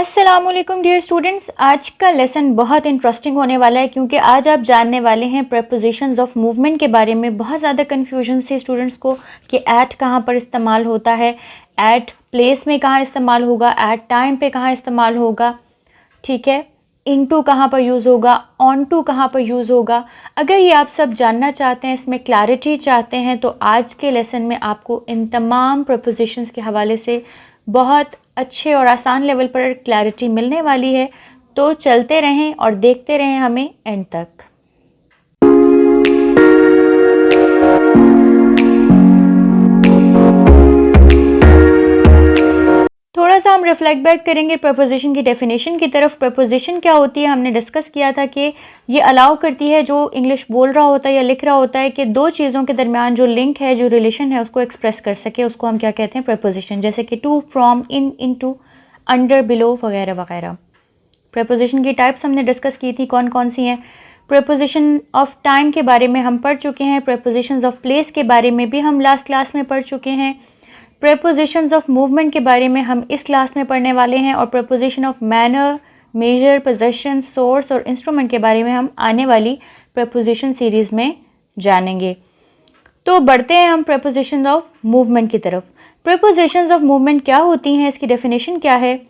अस्सलामुअलैकुम dear students, आज का लेसन बहुत इंटरेस्टिंग होने वाला है क्योंकि आज आप जानने वाले हैं प्रेपोजिशंस ऑफ मूवमेंट के बारे में। बहुत ज़्यादा कन्फ्यूजन थी स्टूडेंट्स को कि एट कहाँ पर इस्तेमाल होता है, एट प्लेस में कहाँ इस्तेमाल होगा, एट टाइम पे कहाँ इस्तेमाल होगा, ठीक है, इनटू कहाँ पर यूज़ होगा, ऑन टू कहाँ पर यूज़ होगा। अगर ये आप सब जानना चाहते हैं, इसमें क्लैरिटी चाहते हैं, तो आज के लेसन में आपको इन तमाम प्रपोजिशंस के हवाले से बहुत अच्छे और आसान लेवल पर क्लैरिटी मिलने वाली है। तो चलते रहें और देखते रहें हमें एंड तक। थोड़ा सा हम रिफ्लेक्ट बैक करेंगे प्रपोजिशन की डेफिनेशन की तरफ। प्रपोजिशन क्या होती है, हमने डिस्कस किया था कि ये अलाउ करती है, जो इंग्लिश बोल रहा होता है या लिख रहा होता है, कि दो चीज़ों के दरमियान जो लिंक है, जो रिलेशन है, उसको एक्सप्रेस कर सके, उसको हम क्या कहते हैं, प्रपोजिशन। जैसे कि to, from, in, into, under, below वगैरह वगैरह। प्रपोजिशन की टाइप्स हमने डिस्कस की थी, कौन कौन सी हैं। प्रपोजिशन ऑफ टाइम के बारे में हम पढ़ चुके हैं। प्रपोजिशंस ऑफ प्लेस के बारे में भी हम लास्ट क्लास में पढ़ चुके हैं। प्रपोजिशंस ऑफ मूवमेंट के बारे में हम इस क्लास में पढ़ने वाले हैं। और preposition of manner, measure, possession, source और इंस्ट्रूमेंट के बारे में हम आने वाली प्रपोजिशन सीरीज़ में जानेंगे। तो बढ़ते हैं हम प्रपोजिशन ऑफ मूवमेंट की तरफ। प्रपोजिशंस ऑफ मूवमेंट क्या होती हैं, इसकी डेफिनेशन क्या है।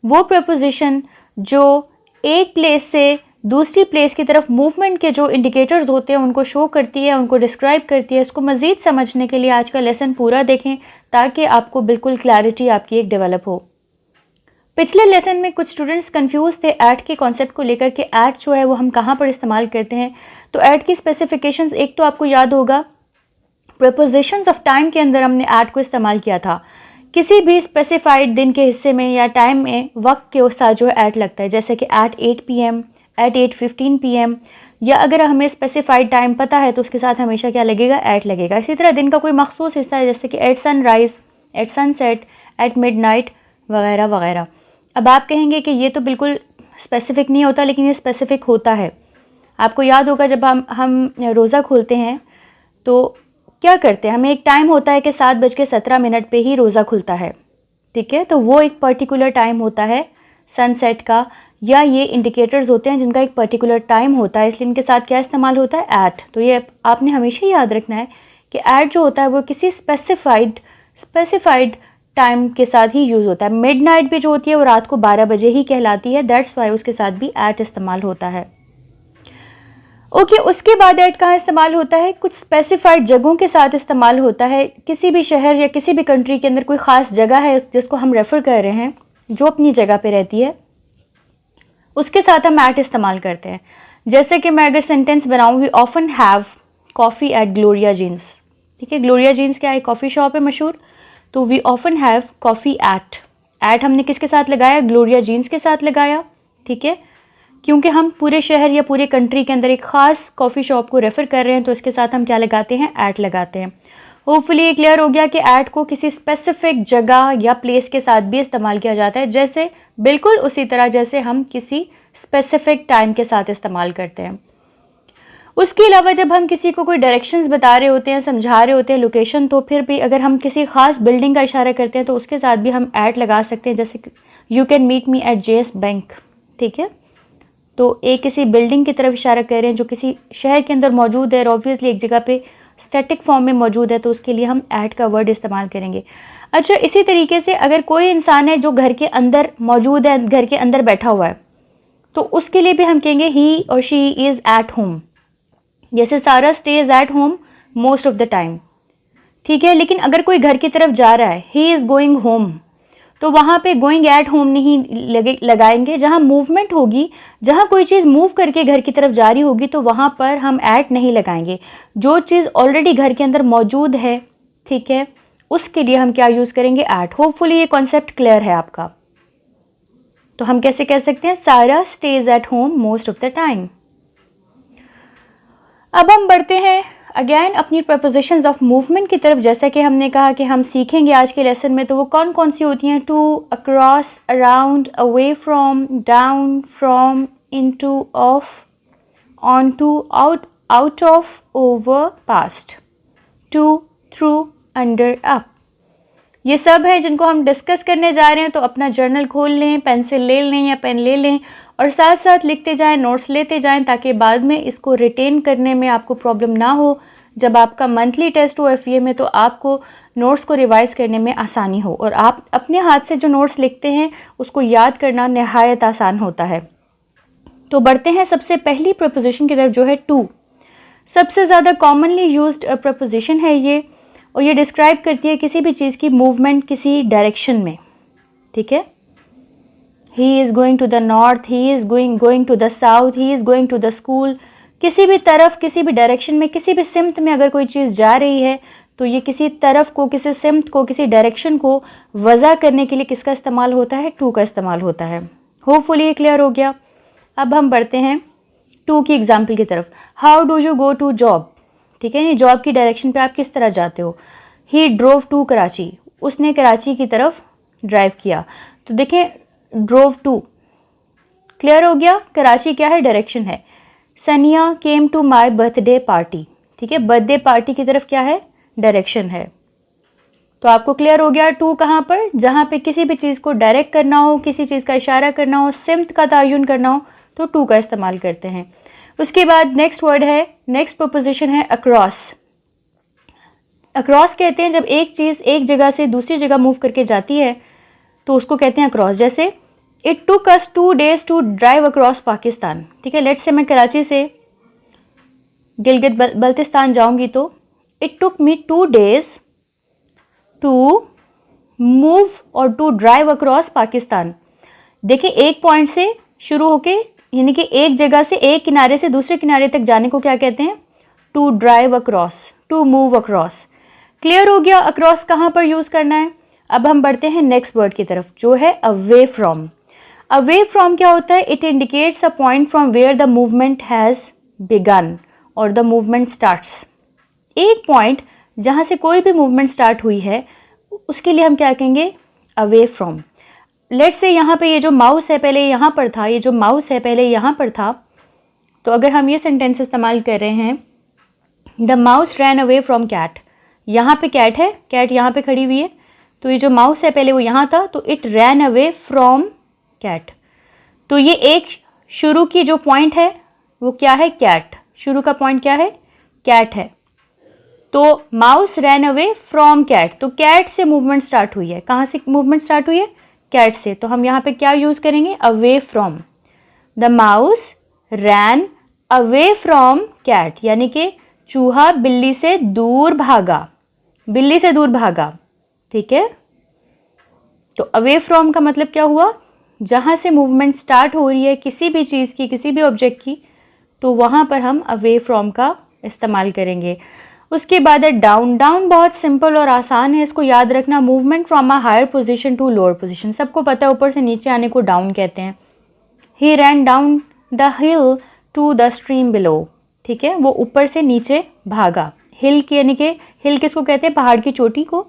वो प्रपोजिशन जो एक प्लेस से दूसरी प्लेस की तरफ मूवमेंट के जो इंडिकेटर्स होते हैं उनको शो करती है, उनको डिस्क्राइब करती है। इसको मज़ीद समझने के लिए आज का लेसन पूरा देखें ताकि आपको बिल्कुल क्लैरिटी आपकी एक डेवलप हो। पिछले लेसन में कुछ स्टूडेंट्स कंफ्यूज थे ऐट के कॉन्सेप्ट को लेकर के ऐट जो है वो हम कहाँ पर इस्तेमाल करते हैं। तो ऐट की स्पेसिफिकेशंस एक तो आपको याद होगा, प्रपोजिशंस ऑफ टाइम के अंदर हमने ऐट को इस्तेमाल किया था। किसी भी स्पेसिफाइड दिन के हिस्से में या टाइम में वक्त के साथ जो है ऐट लगता है, जैसे कि एट 8 PM, एट 8:15 PM, या अगर हमें स्पेसिफाइड टाइम पता है तो उसके साथ हमेशा क्या लगेगा, ऐट लगेगा। इसी तरह दिन का कोई मखसूस हिस्सा है, जैसे कि at sunrise, at sunset, at midnight वगैरह वगैरह। अब आप कहेंगे कि ये तो बिल्कुल स्पेसिफिक नहीं होता, लेकिन ये स्पेसिफिक होता है। आपको याद होगा जब हम रोज़ा खोलते हैं तो क्या करते हैं, हमें एक टाइम होता है कि 7:17 पे ही रोज़ा खुलता है, ठीक है। तो वो एक पर्टिकुलर टाइम होता है सनसेट का, या ये इंडिकेटर्स होते हैं जिनका एक पर्टिकुलर टाइम होता है, इसलिए इनके साथ क्या इस्तेमाल होता है, ऐट। तो ये आपने हमेशा याद रखना है कि ऐट जो होता है वो किसी स्पेसिफाइड टाइम के साथ ही यूज़ होता है। मिडनाइट भी जो होती है वो रात को 12 बजे ही कहलाती है, दैट्स वाई उसके साथ भी ऐट इस्तेमाल होता है। ओके, उसके बाद ऐट कहाँ इस्तेमाल होता है, कुछ स्पेसिफाइड जगहों के साथ इस्तेमाल होता है। किसी भी शहर या किसी भी कंट्री के अंदर कोई ख़ास जगह है जिसको हम रेफ़र कर रहे हैं, जो अपनी जगह पे रहती है, उसके साथ हम ऐट इस्तेमाल करते हैं। जैसे कि मैं अगर सेंटेंस बनाऊँ, we often have coffee at Gloria Jean's, ठीक है। ग्लोरिया जीन्स क्या है, कॉफ़ी शॉप है मशहूर। तो we often have coffee at हमने किसके साथ लगाया, ग्लोरिया जीन्स के साथ लगाया, ठीक है, क्योंकि हम पूरे शहर या पूरे कंट्री के अंदर एक ख़ास कॉफ़ी शॉप को रेफ़र कर रहे हैं, तो इसके साथ हम क्या लगाते हैं, ऐट लगाते हैं। होपफुली ये क्लियर हो गया कि ऐट को किसी स्पेसिफिक जगह या प्लेस के साथ भी इस्तेमाल किया जाता है, जैसे बिल्कुल उसी तरह जैसे हम किसी स्पेसिफिक टाइम के साथ इस्तेमाल करते हैं। उसके अलावा जब हम किसी को कोई डायरेक्शंस बता रहे होते हैं, समझा रहे होते हैं लोकेशन, तो फिर भी अगर हम किसी ख़ास बिल्डिंग का इशारा करते हैं तो उसके साथ भी हम ऐट लगा सकते हैं, जैसे you can meet me at JS bank, ठीक है। तो एक किसी बिल्डिंग की तरफ इशारा कर रहे हैं जो किसी शहर के अंदर मौजूद है, और ऑब्वियसली एक जगह पे स्टैटिक फॉर्म में मौजूद है, तो उसके लिए हम ऐट का वर्ड इस्तेमाल करेंगे। अच्छा, इसी तरीके से अगर कोई इंसान है जो घर के अंदर मौजूद है, घर के अंदर बैठा हुआ है, तो उसके लिए भी हम कहेंगे ही और शी इज़ एट होम। जैसे सारा stage at home most of the time, ठीक है। लेकिन अगर कोई घर की तरफ जा रहा है, ही इज़ गोइंग होम, तो वहाँ पे गोइंग एट होम नहीं लगाएंगे। जहाँ मूवमेंट होगी, जहाँ कोई चीज़ मूव करके घर की तरफ जा रही होगी, तो वहाँ पर हम ऐट नहीं लगाएंगे। जो चीज़ ऑलरेडी घर के अंदर मौजूद है, ठीक है, उसके लिए हम क्या यूज़ करेंगे, ऐट। होपफुली ये कॉन्सेप्ट क्लियर है आपका। तो हम कैसे कह सकते हैं, सारा stage at home most of the time. अब हम बढ़ते हैं अगेन अपनी प्रपोजिशंस ऑफ मूवमेंट की तरफ। जैसा कि हमने कहा कि हम सीखेंगे आज के लेसन में, तो वो कौन कौन सी होती हैं, to, across, around, away from, down, from, into, off, on to, out, out of, over, past, to, through, under, up. ये सब हैं जिनको हम डिस्कस करने जा रहे हैं, तो अपना जर्नल खोल लें, पेंसिल ले लें या पेन ले लें और साथ साथ लिखते जाएं, नोट्स लेते जाएं, ताकि बाद में इसको रिटेन करने में आपको प्रॉब्लम ना हो। जब आपका मंथली टेस्ट हो एफए में तो आपको नोट्स को रिवाइज़ करने में आसानी हो और आप अपने हाथ से जो नोट्स लिखते हैं उसको याद करना नहायत आसान होता है। तो बढ़ते हैं सबसे पहली प्रपोजिशन की तरफ, जो है टू। सबसे ज़्यादा कॉमनली यूज्ड प्रपोजिशन है ये, और ये डिस्क्राइब करती है किसी भी चीज़ की मूवमेंट किसी डायरेक्शन में। ठीक है, he is going to the north, he is going to the south, he is going to the school. किसी भी तरफ, किसी भी डायरेक्शन में, किसी भी सिमत में अगर कोई चीज़ जा रही है तो ये किसी तरफ को, किसी सिमत को, किसी डायरेक्शन को वज़ा करने के लिए किसका इस्तेमाल होता है? टू का इस्तेमाल होता है। होपफुली ये क्लियर हो गया। अब हम बढ़ते हैं टू की एग्जाम्पल की तरफ। How do you go to job? ठीक है, ये जॉब की डायरेक्शन पे आप किस तरह जाते हो। ही ड्रोव टू कराची, उसने कराची की तरफ ड्राइव किया। तो देखें, ड्रोव टू क्लियर हो गया। कराची क्या है? डायरेक्शन है। Sania came to my birthday party, ठीक है, बर्थडे पार्टी की तरफ क्या है? डायरेक्शन है। तो आपको क्लियर हो गया टू कहाँ पर? जहाँ पे किसी भी चीज़ को डायरेक्ट करना हो, किसी चीज़ का इशारा करना हो, सिमत का तयन करना हो, तो टू का इस्तेमाल करते हैं। उसके बाद नेक्स्ट वर्ड है, नेक्स्ट प्रोपोजिशन है अक्रॉस। अक्रॉस कहते हैं जब एक चीज़ एक जगह से दूसरी जगह मूव करके जाती है तो उसको कहते हैं अक्रॉस। जैसे it took us 2 days to drive across Pakistan. ठीक है, लेट्स से मैं कराची से गिलगित बल्तिस्तान जाऊंगी तो it took me 2 days to move और टू ड्राइव अक्रॉस पाकिस्तान। देखिए, एक पॉइंट से शुरू होके, यानी कि एक जगह से, एक किनारे से दूसरे किनारे तक जाने को क्या कहते हैं? To drive across, to move across. Clear हो गया अक्रॉस कहाँ पर यूज़ करना है। अब हम बढ़ते हैं नेक्स्ट वर्ड की तरफ, जो है अवे फ्रॉम। अवे फ्रॉम क्या होता है? It indicates a point from where the movement has begun और द मूवमेंट स्टार्ट्स। एक पॉइंट जहाँ से कोई भी मूवमेंट स्टार्ट हुई है उसके लिए हम क्या कहेंगे? Away from. लेट्स से यहाँ पे ये जो माउस है पहले यहाँ पर था, ये जो माउस है पहले यहाँ पर था, तो अगर हम ये सेंटेंस इस्तेमाल कर रहे हैं, the mouse ran away from cat. यहाँ पे कैट है, कैट यहाँ पे खड़ी हुई है, तो ये जो माउस है पहले वो यहाँ था, तो it ran away from cat. तो ये एक शुरू की जो पॉइंट है वो क्या है? कैट। शुरू का पॉइंट क्या है? कैट है। तो mouse ran away from cat, तो कैट से मूवमेंट स्टार्ट हुई है। कहाँ से मूवमेंट स्टार्ट हुई है? कैट से। तो हम यहाँ पे क्या यूज़ करेंगे? Away from. The mouse ran away from cat, यानी कि चूहा बिल्ली से दूर भागा, बिल्ली से दूर भागा। ठीक है, तो अवे फ्रॉम का मतलब क्या हुआ? जहाँ से मूवमेंट स्टार्ट हो रही है किसी भी चीज़ की, किसी भी ऑब्जेक्ट की, तो वहाँ पर हम अवे फ्रॉम का इस्तेमाल करेंगे। उसके बाद है डाउन। डाउन बहुत सिंपल और आसान है, इसको याद रखना। Movement from a higher position to lower position, सबको पता है ऊपर से नीचे आने को डाउन कहते हैं। He ran down the hill to the stream below. ठीक है, वो ऊपर से नीचे भागा। हिल की, यानी कि हिल किसको कहते हैं? पहाड़ की चोटी को।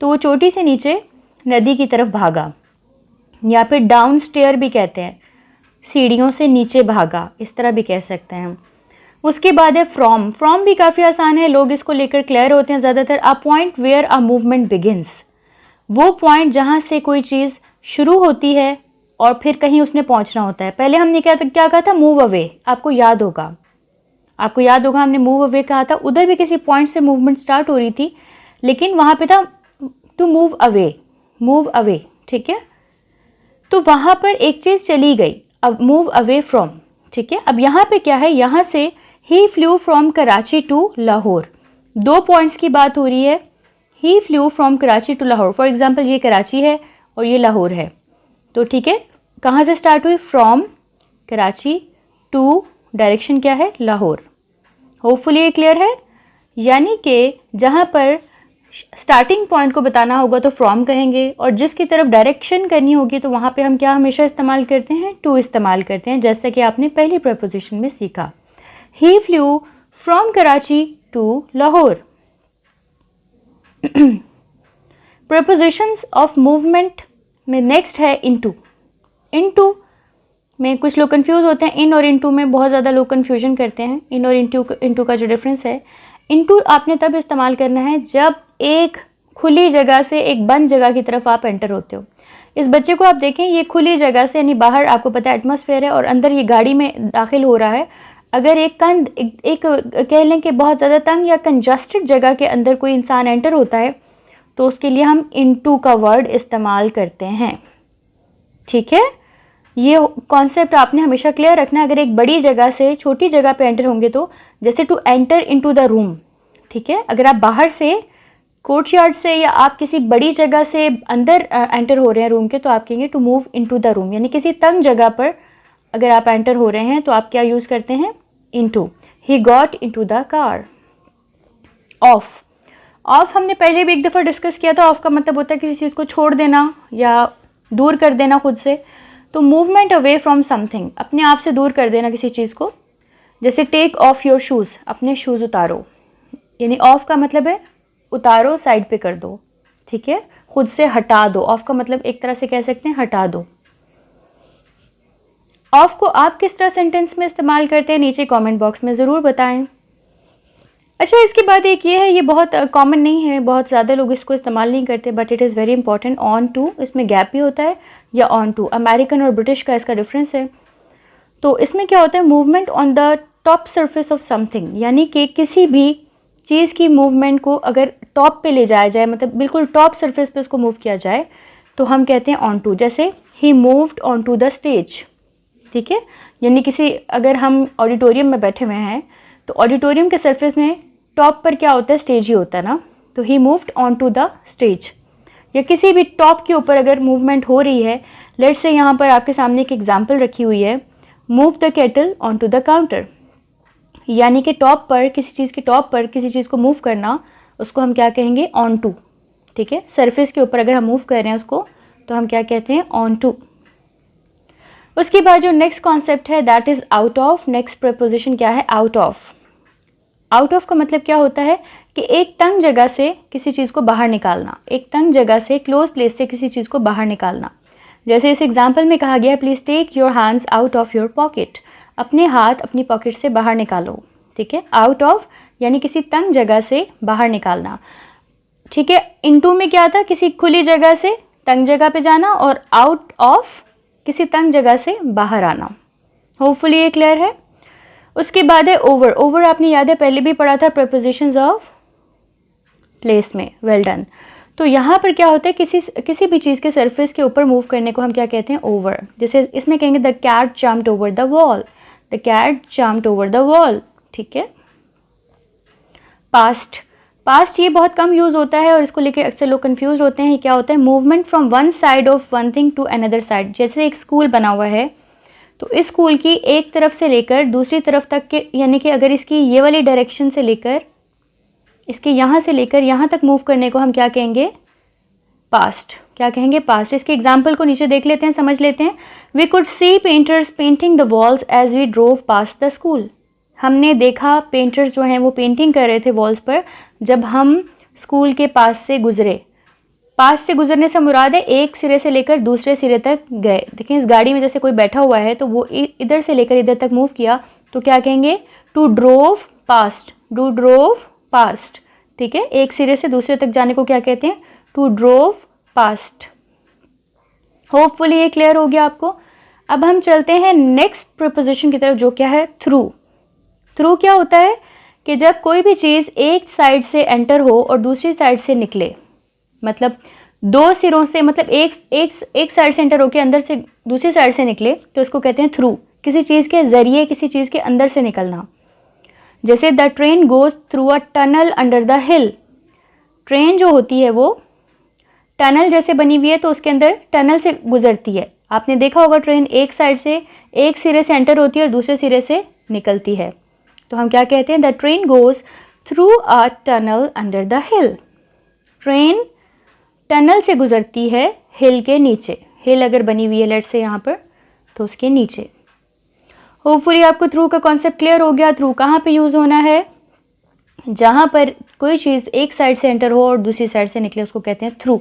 तो वो चोटी से नीचे नदी की तरफ भागा, या फिर डाउन स्टेयर भी कहते हैं, सीढ़ियों से नीचे भागा, इस तरह भी कह सकते हैं। उसके बाद है फ्रॉम। फ्रॉम भी काफ़ी आसान है, लोग इसको लेकर क्लियर होते हैं ज़्यादातर। A point where a movement begins, वो पॉइंट जहाँ से कोई चीज़ शुरू होती है और फिर कहीं उसने पहुँचना होता है। पहले हमने क्या कहा था? Move away. आपको याद होगा, हमने मूव अवे कहा था। उधर भी किसी पॉइंट से मूवमेंट स्टार्ट हो रही थी, लेकिन वहाँ पे था to move away, move away. ठीक है, तो वहाँ पर एक चीज़ चली गई, अब मूव अवे फ्रॉम। ठीक है, अब यहाँ पे क्या है? यहाँ से he flew from Karachi to Lahore. 2 points की बात हो रही है। He flew from Karachi to Lahore. For example, ये कराची है और ये लाहौर है, तो ठीक है, कहाँ से स्टार्ट हुई? फ्रॉम कराची टू, डायरेक्शन क्या है? लाहौर। होपफुली ये क्लियर है। यानी कि जहाँ पर स्टार्टिंग पॉइंट को बताना होगा तो फ्रॉम कहेंगे, और जिसकी तरफ डायरेक्शन करनी होगी तो वहाँ पे हम क्या हमेशा इस्तेमाल करते हैं? टू इस्तेमाल करते हैं, जैसा कि आपने पहली प्रपोजिशन में सीखा। He flew from Karachi to Lahore. Prepositions of movement में नेक्स्ट है इनटू। इनटू में कुछ लोग कंफ्यूज होते हैं, इन और इनटू में बहुत ज़्यादा लोग कंफ्यूजन करते हैं। इन और इनटू का जो डिफरेंस है, इनटू आपने तब इस्तेमाल करना है जब एक खुली जगह से एक बंद जगह की तरफ आप एंटर होते हो। इस बच्चे को आप देखें, ये खुली जगह से यानी बाहर आपको पता है एटमॉस्फेयर है और अंदर ये गाड़ी में दाखिल हो रहा है। अगर एक कह लें कि बहुत ज़्यादा तंग या कंजस्टेड जगह के अंदर कोई इंसान एंटर होता है तो उसके लिए हम इनटू का वर्ड इस्तेमाल करते हैं। ठीक है, ये कॉन्सेप्ट आपने हमेशा क्लियर रखना है। अगर एक बड़ी जगह से छोटी जगह पे एंटर होंगे तो जैसे to enter into the room, ठीक है, अगर आप बाहर से कोर्टयार्ड से या आप किसी बड़ी जगह से अंदर एंटर हो रहे हैं रूम के तो आप कहेंगे to move into the room. यानी किसी तंग जगह पर अगर आप एंटर हो रहे हैं तो आप क्या यूज़ करते हैं, into. He got into the car. Of, of हमने पहले भी एक दफ़ा डिस्कस किया था। ऑफ का मतलब होता है किसी चीज़ को छोड़ देना या दूर कर देना खुद से। तो मूवमेंट अवे फ्रॉम समथिंग, अपने आप से दूर कर देना किसी चीज़ को। जैसे टेक ऑफ योर शूज़, अपने शूज़ उतारो, यानी ऑफ का मतलब है उतारो, साइड पे कर दो। ठीक है, खुद से हटा दो। ऑफ का मतलब एक तरह से कह सकते हैं हटा दो। ऑफ को आप किस तरह सेंटेंस में इस्तेमाल करते हैं नीचे कमेंट बॉक्स में ज़रूर बताएं। अच्छा, इसके बाद एक ये है, ये बहुत कॉमन नहीं है, बहुत ज़्यादा लोग इसको इस्तेमाल नहीं करते, but it is very important. On to, इसमें गैप भी होता है, या ऑन टू। अमेरिकन और ब्रिटिश का इसका डिफरेंस है। तो इसमें क्या होता है, movement on the top surface of something, यानी कि किसी भी चीज़ की मूवमेंट को अगर टॉप पे ले जाया जाए, मतलब बिल्कुल टॉप सरफेस पे उसको मूव किया जाए तो हम कहते हैं ऑन टू। जैसे he moved on to the stage. ठीक है, यानी किसी, अगर हम ऑडिटोरियम में बैठे हुए हैं तो ऑडिटोरियम के सरफेस में टॉप पर क्या होता है, स्टेज ही होता है ना। तो he moved on to the stage. या किसी भी टॉप के ऊपर अगर मूवमेंट हो रही है, लेट्स से यहाँ पर आपके सामने एक एग्जांपल रखी हुई है, move the kettle on to the counter. यानी कि टॉप पर, किसी चीज़ के टॉप पर किसी चीज़ को मूव करना, उसको हम क्या कहेंगे, ऑन टू। ठीक है, सरफेस के ऊपर अगर हम मूव कर रहे हैं उसको तो हम क्या कहते हैं, ऑन टू। उसके बाद जो नेक्स्ट कॉन्सेप्ट है that is out of. Next preposition क्या है, आउट ऑफ। आउट ऑफ का मतलब क्या होता है कि एक तंग जगह से किसी चीज़ को बाहर निकालना, एक तंग जगह से, क्लोज प्लेस से किसी चीज़ को बाहर निकालना। जैसे इस एग्जाम्पल में कहा गया है, please take your hands out of your pocket. अपने हाथ अपनी पॉकेट से बाहर निकालो। ठीक है, आउट ऑफ यानी किसी तंग जगह से बाहर निकालना। ठीक है, इनटू में क्या था, किसी खुली जगह से तंग जगह पे जाना, और आउट ऑफ किसी तंग जगह से बाहर आना। होपफुली ये क्लियर है। उसके बाद है ओवर। ओवर आपने याद है पहले भी पढ़ा था प्रपोजिशंस ऑफ प्लेस में। Well done. तो यहाँ पर क्या होता है, किसी भी चीज़ के सरफेस के ऊपर मूव करने को हम क्या कहते हैं, ओवर। जैसे इसमें कहेंगे the cat jumped over the wall. The cat jumped over the wall. ठीक है। पास्ट, पास्ट ये बहुत कम यूज़ होता है और इसको लेके अक्सर लोग कंफ्यूज होते हैं। ये क्या होता है, movement from one side of one thing to another side. जैसे एक स्कूल बना हुआ है तो इस स्कूल की एक तरफ से लेकर दूसरी तरफ तक के, यानी कि अगर इसकी ये वाली डायरेक्शन से लेकर, इसके यहाँ से लेकर यहाँ तक मूव करने को हम क्या कहेंगे, पास्ट। क्या कहेंगे, पास्ट। इसके एग्जाम्पल को नीचे देख लेते हैं, समझ लेते हैं। We could see painters painting the walls as we drove past the school. हमने देखा पेंटर्स जो हैं वो पेंटिंग कर रहे थे वॉल्स पर जब हम स्कूल के पास से गुजरे। पास से गुजरने से मुराद है एक सिरे से लेकर दूसरे सिरे तक गए। देखिए इस गाड़ी में जैसे कोई बैठा हुआ है तो वो इधर से लेकर इधर तक मूव किया तो क्या कहेंगे, to drove past. To drove past. ठीक है, एक सिरे से दूसरे तक जाने को क्या कहते हैं, टू ड्रोव पास्ट। होपफुली ये क्लियर हो गया आपको। अब हम चलते हैं नेक्स्ट प्रीपोजिशन की तरफ जो क्या है, थ्रू। थ्रू क्या होता है कि जब कोई भी चीज़ एक साइड से एंटर हो और दूसरी साइड से निकले, मतलब दो सिरों से, मतलब एक साइड से एंटर होकर अंदर से दूसरी साइड से निकले तो इसको कहते हैं थ्रू। किसी चीज़ के ज़रिए किसी चीज़ के अंदर से निकलना। जैसे the train goes through a tunnel under the hill. Train जो होती है वो टनल जैसे बनी हुई है तो उसके अंदर टनल से गुजरती है। आपने देखा होगा ट्रेन एक साइड से, एक सिरे से एंटर होती है और दूसरे सिरे से निकलती है। तो हम क्या कहते हैं, the train goes through a tunnel under the hill. Train tunnel से गुजरती है हिल के नीचे। हिल अगर बनी हुई है लेट्स से यहाँ पर तो उसके नीचे। होपफुली आपको थ्रू का कॉन्सेप्ट क्लियर हो गया। थ्रू कहाँ पे यूज़ होना है, जहाँ पर कोई चीज़ एक साइड से एंटर हो और दूसरी साइड से निकले उसको कहते हैं थ्रू।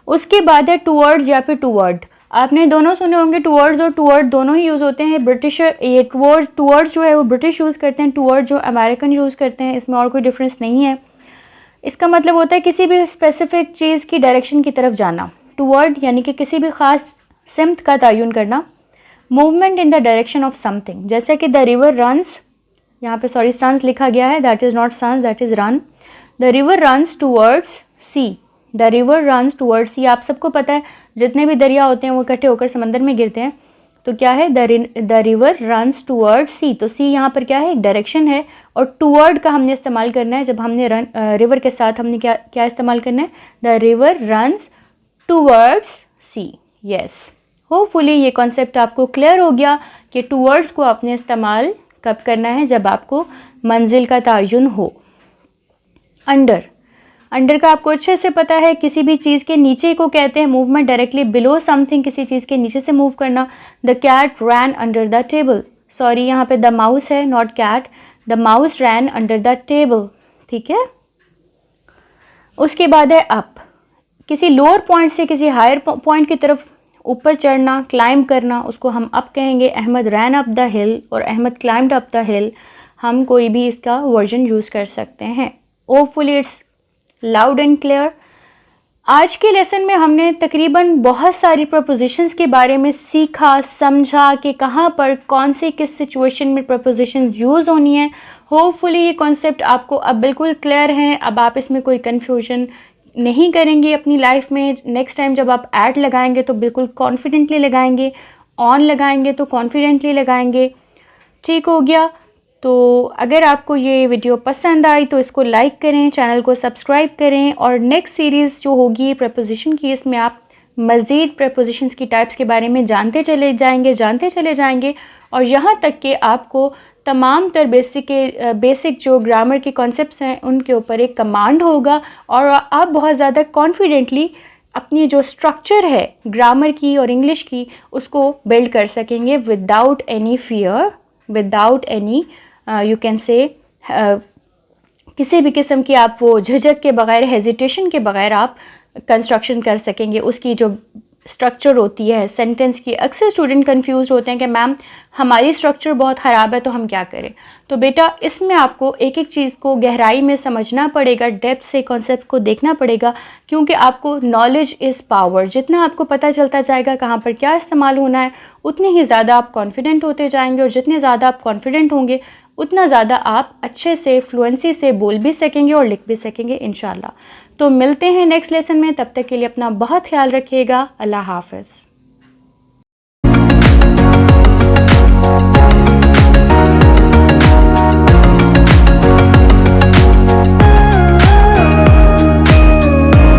उसके बाद है टूवर्ड्स या फिर टूवर्ड। आपने दोनों सुने होंगे, टूवर्ड्स और टूवर्ड दोनों ही यूज़ होते हैं। ब्रिटिश ये टूवर्ड्स जो है वो ब्रिटिश यूज़ करते हैं, टूवर्ड जो अमेरिकन यूज़ करते हैं, इसमें और कोई डिफरेंस नहीं है। इसका मतलब होता है किसी भी स्पेसिफिक चीज़ की डायरेक्शन की तरफ जाना। टूवर्ड यानी कि किसी भी ख़ास सिमत का तयन करना। Movement in the direction of something, जैसे कि द रिवर रन्स, यहाँ पे सॉरी सन्स लिखा गया है, that is not suns, that is run. The river runs towards sea, the river runs towards sea. आप सबको पता है जितने भी दरिया होते हैं वो इकट्ठे होकर समंदर में गिरते हैं, तो क्या है, द रिवर रन्स टूवर्ड्स सी। तो सी यहाँ पर क्या है, एक डायरेक्शन है, और टूवर्ड का हमने इस्तेमाल करना है जब हमने रिवर के साथ हमने क्या इस्तेमाल करना है, the river runs towards sea. Yes, hopefully ये कॉन्सेप्ट आपको क्लियर हो गया कि टूवर्ड्स को आपने इस्तेमाल कब करना है, जब आपको मंजिल का तयन हो। अंडर, अंडर का आपको अच्छे से पता है, किसी भी चीज़ के नीचे को कहते हैं मूवमेंट डायरेक्टली बिलो समथिंग, किसी चीज़ के नीचे से मूव करना। The cat ran under the table, sorry यहाँ पे द माउस है not cat, the mouse ran under the table, ठीक है। उसके बाद है अप, किसी लोअर पॉइंट से किसी हायर पॉइंट की तरफ ऊपर चढ़ना, क्लाइंब करना, उसको हम अप कहेंगे। Ahmad ran up the hill और Ahmad climbed up the hill, हम कोई भी इसका वर्जन यूज़ कर सकते हैं। Hopefully it's loud and clear. आज के लेसन में हमने तकरीबन बहुत सारी प्रपोजिशंस के बारे में सीखा, समझा कि कहाँ पर कौन सी किस सिचुएशन में प्रपोजिशन यूज़ होनी है। होपफुली ये कॉन्सेप्ट आपको अब बिल्कुल क्लियर हैं, अब आप इसमें कोई कन्फ्यूजन नहीं करेंगे अपनी लाइफ में। नेक्स्ट टाइम जब आप ऐड लगाएंगे तो बिल्कुल कॉन्फिडेंटली लगाएंगे, ऑन लगाएंगे तो कॉन्फिडेंटली लगाएंगे, ठीक हो गया। तो अगर आपको ये वीडियो पसंद आई तो इसको लाइक करें, चैनल को सब्सक्राइब करें, और नेक्स्ट सीरीज़ जो होगी प्रपोजिशन की, इसमें आप मज़ीद प्रपोजिशंस की टाइप्स के बारे में जानते चले जाएंगे, और यहाँ तक कि आपको तमाम तर बेसिक जो ग्रामर के कॉन्सेप्ट्स हैं उनके ऊपर एक कमांड होगा, और आप बहुत ज़्यादा कॉन्फिडेंटली अपनी जो स्ट्रक्चर है ग्रामर की और इंग्लिश की उसको बिल्ड कर सकेंगे without any fear, without any you can say किसी भी किस्म की आप वो झिझक के बगैर, हेजिटेशन के बगैर आप कंस्ट्रक्शन कर सकेंगे। उसकी जो स्ट्रक्चर होती है सेंटेंस की, अक्सर स्टूडेंट कंफ्यूज होते हैं कि मैम हमारी स्ट्रक्चर बहुत ख़राब है तो हम क्या करें। तो बेटा इसमें आपको एक एक चीज़ को गहराई में समझना पड़ेगा, डेप्थ से कॉन्सेप्ट को देखना पड़ेगा, क्योंकि आपको नॉलेज इज़ पावर, जितना आपको पता चलता जाएगा कहाँ पर क्या इस्तेमाल होना है उतने ही ज़्यादा आप कॉन्फिडेंट होते जाएंगे, और जितने ज़्यादा आप कॉन्फिडेंट होंगे उतना ज़्यादा आप अच्छे से फ्लुएंसी से बोल भी सकेंगे और लिख भी सकेंगे इंशाल्लाह। तो मिलते हैं नेक्स्ट लेसन में, तब तक के लिए अपना बहुत ख्याल रखिएगा। अल्लाह हाफ़िज़।